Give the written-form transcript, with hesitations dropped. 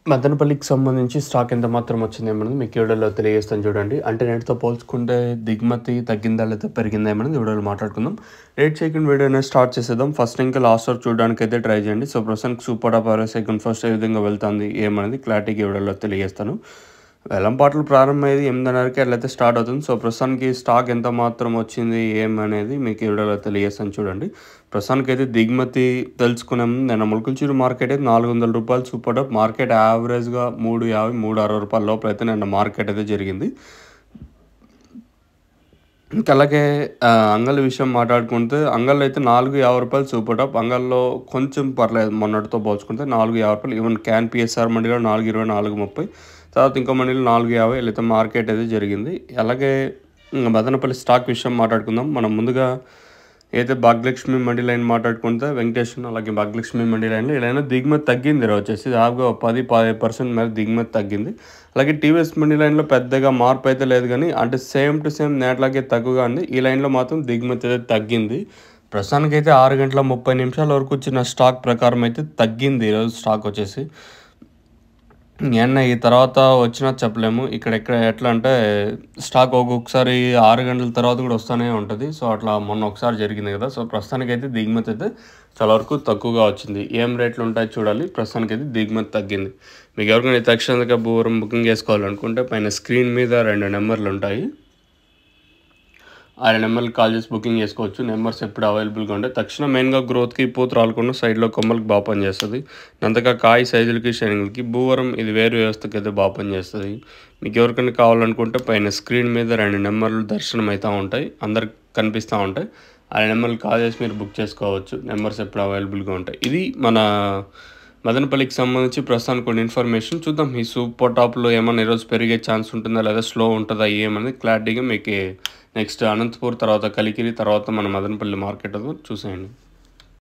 మదనపల్లికి సంబంధించి స్టాక్ ఎంత మాత్రం వచ్చిందేమన్నది మీకు ఈ వీడియోలో తెలియజేస్తాను చూడండి. అంటే నేటితో పోల్చుకుంటే దిగుమతి తగ్గిందా లేదా పెరిగిందా ఏమన్నది ఈ వీడియోలో మాట్లాడుకుందాం. లేట్ చేయకుండా వీడియో అనేది స్టార్ట్ చేసేద్దాం. ఫస్ట్ ఇంకా లాస్ట్ వరకు చూడడానికి అయితే ట్రై చేయండి. సో ప్రస్తుతానికి super top or second first ఏ విధంగా వెళ్తుంది ఏమనేది క్లారిటీగా ఈ వీడియోలో తెలియజేస్తాను. వేలంపాటలు ప్రారంభమయ్యేది 8:30కి అట్లయితే స్టార్ట్ అవుతుంది. సో ప్రస్తుతానికి స్టాక్ ఎంత మాత్రం వచ్చింది ఏమనేది మీకు ఈ వీడియోలో తెలియజేస్తాను చూడండి. ప్రస్తుతానికైతే దిగుమతి తెలుసుకునే ముందు నిన్న ములకల్చూరు మార్కెట్ అయితే ₹400 సూపర్ టాప్ మార్కెట్ యావరేజ్గా 350, 360 రూపాయల లోపల అయితే నిన్న మార్కెట్ అయితే జరిగింది. ఇంకా అలాగే అంగళ్ళ విషయం మాట్లాడుకుంటే అంగళ్ళు అయితే ₹450 సూపర్ టాప్. అంగల్లో కొంచెం పర్లేదు మొన్నటితో పోల్చుకుంటే ₹450. ఈవెన్ క్యాన్ పిఎస్ఆర్ మండీలో 420, 430. తర్వాత ఇంకో మండీలో 450 అయితే మార్కెట్ అయితే జరిగింది. అలాగే మదనపల్లి స్టాక్ విషయం మాట్లాడుకుందాం. మనం ముందుగా అయితే భాగ్యలక్ష్మి మండీ లైన్ మాట్లాడుకుంటే వెంకటేశ్వర అలాగే భాగ్యలక్ష్మి మండీ లైన్లో ఇలా దిగుమతి తగ్గింది. ఈరోజు వచ్చేసి దాదాపుగా 10-15% మేర దిగుమతి తగ్గింది. అలాగే టీవీఎస్ మండీ లైన్లో పెద్దగా మార్పు అయితే లేదు కానీ అంటే సేమ్ టు సేమ్ నేట్లాగే తక్కువగా ఉంది. ఈ లైన్లో మాత్రం దిగుమతి అయితే తగ్గింది. ప్రస్తుతానికైతే 6:30 వరకు వచ్చిన స్టాక్ ప్రకారం అయితే తగ్గింది ఈరోజు స్టాక్ వచ్చేసి. ఈ తర్వాత వచ్చినా చెప్పలేము. ఇక్కడ ఎట్లా అంటే స్టాక్ ఒక్కొక్కసారి 6 గంటల తర్వాత కూడా వస్తూనే ఉంటుంది. సో అట్లా మొన్న ఒకసారి జరిగింది కదా. సో ప్రస్తుతానికైతే దిగుమతి అయితే చాలా వరకు తక్కువగా వచ్చింది. ఏం రేట్లు ఉంటాయో చూడాలి. ప్రస్తుతానికైతే దిగుమతి తగ్గింది. మీకు ఎవరికైనా తక్షణంగా భూవరం బుకింగ్ చేసుకోవాలనుకుంటే పైన స్క్రీన్ మీద 2 నెంబర్లు ఉంటాయి. ఆ నెంబర్కి కాల్ చేసి బుకింగ్ చేసుకోవచ్చు. నెంబర్స్ ఎప్పుడు అవైలబుల్గా ఉంటాయి. తక్షణ మెయిన్గా గ్రోత్కి పూత రాలకుండా సైడ్లో కొమ్మలకి బాగా పనిచేస్తుంది. నంతగా కాయ సైజులకి షైనింగ్కి భూవరం ఇది వేరు వ్యవస్థకి అయితే బాగా పనిచేస్తుంది. మీకు ఎవరికైనా కావాలనుకుంటే పైన స్క్రీన్ మీద 2 నెంబర్లు దర్శనం అవుతూ ఉంటాయి. అందరికి కనిపిస్తూ ఉంటాయి. ఆ నెంబర్కి కాల్ చేసి మీరు బుక్ చేసుకోవచ్చు. నెంబర్స్ ఎప్పుడు అవైలబుల్గా ఉంటాయి. ఇది మన మదనపల్లికి సంబంధించి ప్రస్తుతానికి కొన్ని ఇన్ఫర్మేషన్ చూద్దాం. ఈ సూపర్ టాప్లో ఏమన్నా ఈరోజు పెరిగే ఛాన్స్ ఉంటుందా లేదా స్లో ఉంటుందా ఏమనేది క్లారిటీగా మీకు నెక్స్ట్ అనంతపూర్ తర్వాత కలికిరి తర్వాత మన మదనపల్లి మార్కెట్ చూసేయండి.